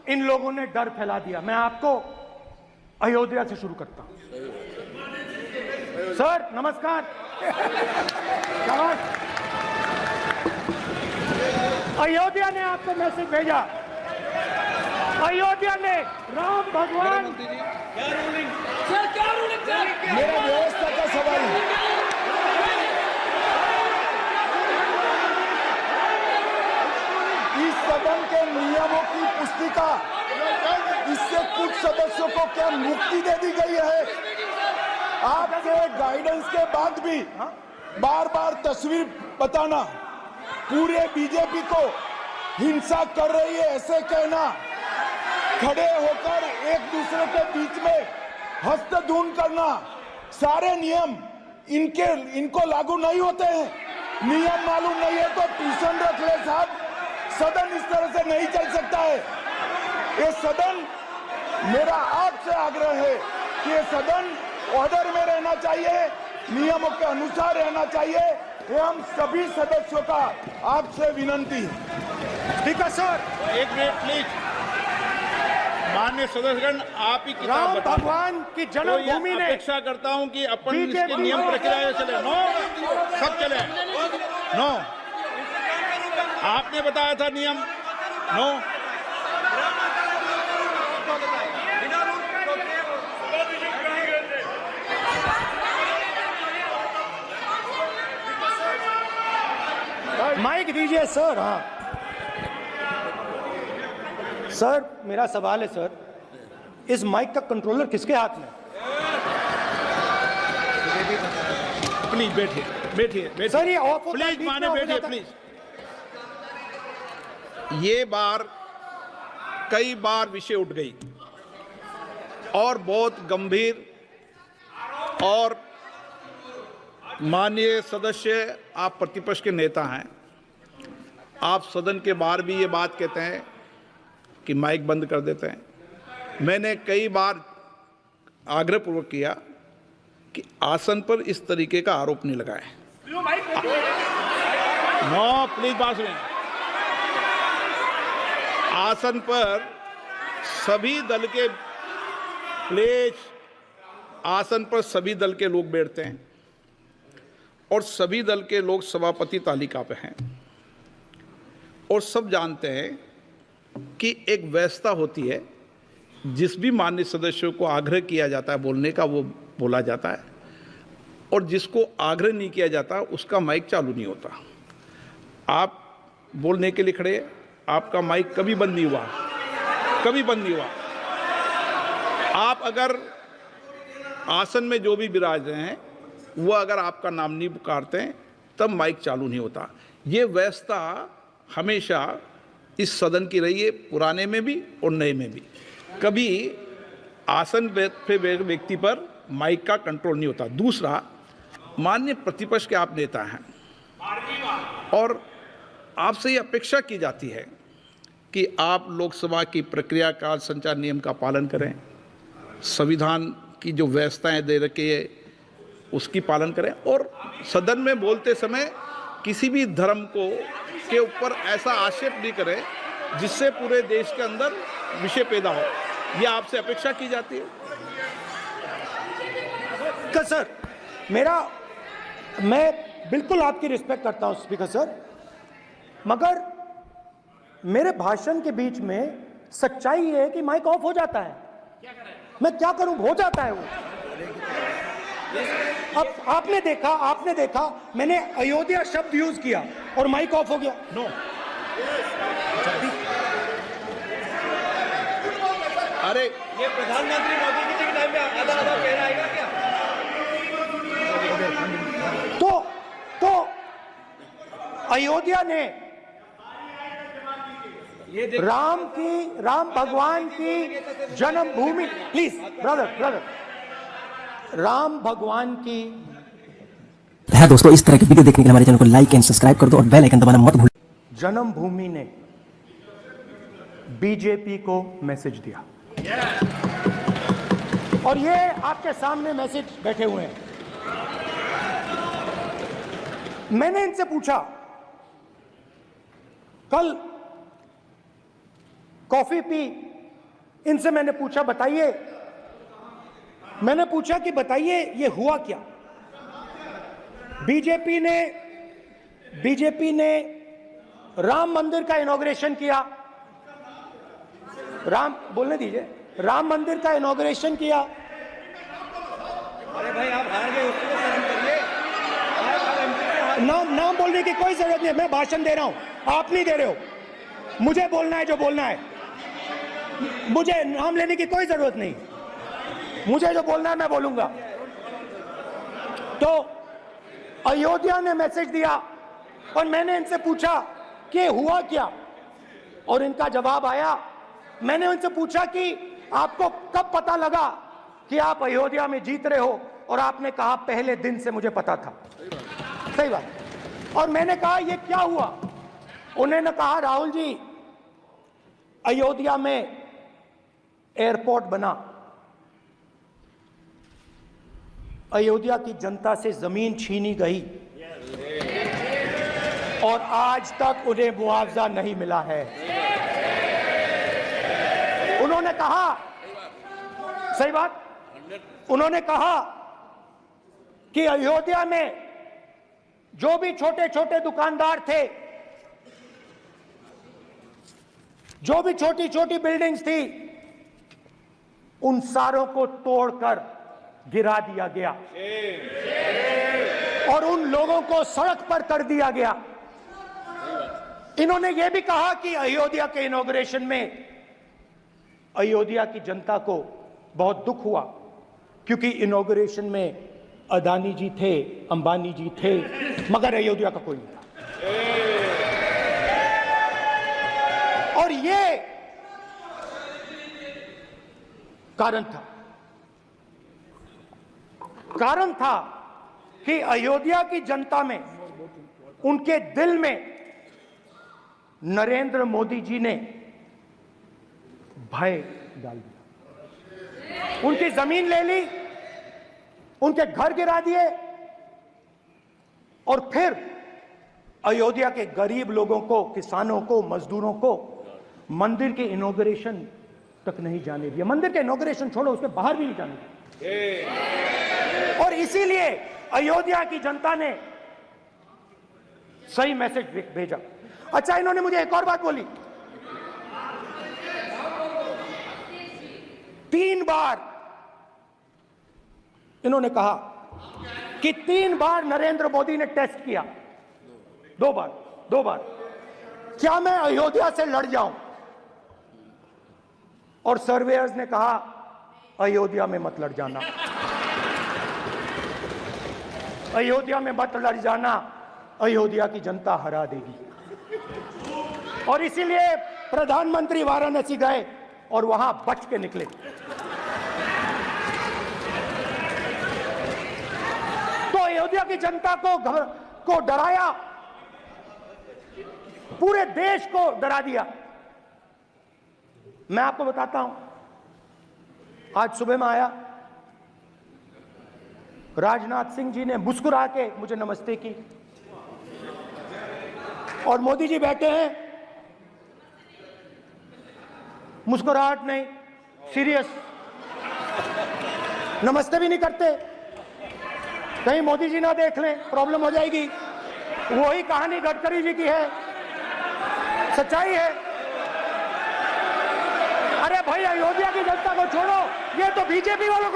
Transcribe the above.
इन लोगों ने डर फैला दिया। मैं आपको अयोध्या से शुरू करता हूं। सर नमस्कार। अयोध्या ने आपको मैसेज भेजा। अयोध्या ने राम भगवान मेरा व्यवस्था का सवाल है। इस सदन के नियमों की पुस्तिका, इससे कुछ सदस्यों को क्या मुक्ति दे दी गई है? आपके गाइडेंस के बाद भी बार बार तस्वीर बताना, पूरे बीजेपी को हिंसा कर रही है ऐसे कहना, खड़े होकर एक दूसरे के बीच में हस्तधून करना, सारे नियम इनको लागू नहीं होते हैं। नियम मालूम नहीं है तो ट्यूशन रख ले साहब। सदन इस तरह से नहीं चल सकता है। ये सदन, मेरा आपसे आग्रह है कि ये सदन ऑर्डर में रहना चाहिए, नियमों के अनुसार रहना चाहिए। ये हम सभी सदस्यों का आपसे विनंती है। ठीक है सर, एक मिनट प्लीज। माननीय सदस्यगण, आप ही किताब राम बताओ। भगवान की जन्मभूमि ने अपेक्षा करता हूं कि अपन इसके नियम प्रक्रिया चले। नो, सब चले। नो, आपने बताया था नियम। नो, माइक दीजिए सर। हाँ सर, मेरा सवाल है सर, इस माइक का कंट्रोलर किसके हाथ में? प्लीज बैठिए, बैठिए सर ये ऑफ होता है, प्लीज बीच में माने ऑफ हो बैठिए जाता है। प्लीज। ये बार कई बार विषय उठ गई और बहुत गंभीर, और माननीय सदस्य, आप प्रतिपक्ष के नेता हैं, आप सदन के बाहर भी ये बात कहते हैं कि माइक बंद कर देते हैं। मैंने कई बार आग्रहपूर्वक किया कि आसन पर इस तरीके का आरोप नहीं लगाएं। नो, प्लीज बात सुनिए। आसन पर सभी दल के, प्लीज, आसन पर सभी दल के लोग बैठते हैं और सभी दल के लोग सभापति तालिका पे हैं और सब जानते हैं कि एक व्यवस्था होती है, जिस भी माननीय सदस्यों को आग्रह किया जाता है बोलने का वो बोला जाता है, और जिसको आग्रह नहीं किया जाता उसका माइक चालू नहीं होता। आप बोलने के लिए खड़े, आपका माइक कभी बंद नहीं हुआ, कभी बंद नहीं हुआ। आप अगर आसन में जो भी विराज रहे हैं वो अगर आपका नाम नहीं पुकारते हैं तब माइक चालू नहीं होता। ये व्यवस्था हमेशा इस सदन की रही है, पुराने में भी और नए में भी। कभी आसन पे व्यक्ति पर माइक का कंट्रोल नहीं होता। दूसरा, माननीय प्रतिपक्ष के आप नेता हैं और आपसे ये अपेक्षा की जाती है कि आप लोकसभा की प्रक्रिया का, संचार नियम का पालन करें, संविधान की जो व्यवस्थाएं दे रखी है उसकी पालन करें, और सदन में बोलते समय किसी भी धर्म को के ऊपर ऐसा आक्षेप नहीं करें जिससे पूरे देश के अंदर विषय पैदा हो। ये आपसे अपेक्षा की जाती है। सर, मैं बिल्कुल आपकी रिस्पेक्ट करता हूं स्पीकर सर, मगर मेरे भाषण के बीच में सच्चाई ये है कि माइक ऑफ हो जाता है। मैं क्या करूं, हो जाता है वो। अब आपने देखा मैंने अयोध्या शब्द यूज किया और माइक ऑफ हो गया। नो, अरे ये प्रधानमंत्री मोदी जी के टाइम में आधा आधा कह रहा है क्या? तो अयोध्या ने राम भगवान की जन्मभूमि, प्लीज ब्रदर, राम भगवान की है दोस्तों, इस तरह की वीडियो देखने के लिए हमारे चैनल को लाइक एंड सब्सक्राइब कर दो और बेल आइकन दबाना मत भूलिए। जन्मभूमि ने बीजेपी को मैसेज दिया और ये आपके सामने मैसेज बैठे हुए हैं। मैंने इनसे पूछा, कल कॉफी पी इनसे मैंने पूछा बताइए, मैंने पूछा कि बताइए ये हुआ क्या। बीजेपी ने राम मंदिर का इनॉग्रेशन किया, बोलने दीजिए, राम मंदिर का इनॉग्रेशन किया। अरे भाई आप हार गए, उसको शर्म करिए। नाम बोलने की कोई जरूरत नहीं है, मैं भाषण दे रहा हूं, आप नहीं दे रहे हो। मुझे बोलना है जो बोलना है, मुझे नाम लेने की कोई जरूरत नहीं, मुझे जो बोलना है मैं बोलूंगा। तो अयोध्या ने मैसेज दिया और मैंने इनसे पूछा कि हुआ क्या, और इनका जवाब आया। मैंने उनसे पूछा कि आपको कब पता लगा कि आप अयोध्या में जीत रहे हो, और आपने कहा पहले दिन से मुझे पता था। सही बात। और मैंने कहा ये क्या हुआ, उन्होंने कहा राहुल जी अयोध्या में एयरपोर्ट बना, अयोध्या की जनता से जमीन छीनी गई और आज तक उन्हें मुआवजा नहीं मिला है। उन्होंने कहा, सही बात, उन्होंने कहा कि अयोध्या में जो भी छोटे छोटे दुकानदार थे, जो भी छोटी छोटी बिल्डिंग्स थी, उन सारों को तोड़कर गिरा दिया गया और उन लोगों को सड़क पर कर दिया गया। इन्होंने यह भी कहा कि अयोध्या के इनॉग्रेशन में अयोध्या की जनता को बहुत दुख हुआ, क्योंकि इनॉग्रेशन में अदानी जी थे, अंबानी जी थे, मगर अयोध्या का कोई नहीं था। और ये कारण था कि अयोध्या की जनता में, उनके दिल में नरेंद्र मोदी जी ने भय डाल दिया। उनकी जमीन ले ली, उनके घर गिरा दिए, और फिर अयोध्या के गरीब लोगों को, किसानों को, मजदूरों को मंदिर के इनॉग्रेशन तक नहीं जाने दिया। मंदिर के इनॉग्रेशन छोड़ो, उसके बाहर भी नहीं जाने दिया। और इसीलिए अयोध्या की जनता ने सही मैसेज भेजा। अच्छा, इन्होंने मुझे एक और बात बोली, 3 बार इन्होंने कहा कि 3 बार नरेंद्र मोदी ने टेस्ट किया, 2 बार क्या मैं अयोध्या से लड़ जाऊं, और सर्वेयर्स ने कहा अयोध्या में मत लड़ जाना, अयोध्या में मत लड़ जाना, अयोध्या की जनता हरा देगी। और इसीलिए प्रधानमंत्री वाराणसी गए और वहां बच के निकले। तो अयोध्या की जनता को डराया, पूरे देश को डरा दिया। मैं आपको बताता हूं, आज सुबह में आया, राजनाथ सिंह जी ने मुस्कुरा के मुझे नमस्ते की, और मोदी जी बैठे हैं, मुस्कुराहट नहीं, सीरियस, नमस्ते भी नहीं करते, कहीं मोदी जी ना देख लें, प्रॉब्लम हो जाएगी। वही कहानी गडकरी जी की है, सच्चाई है। अरे भाई, अयोध्या की जनता को छोड़ो, ये तो बीजेपी वालों को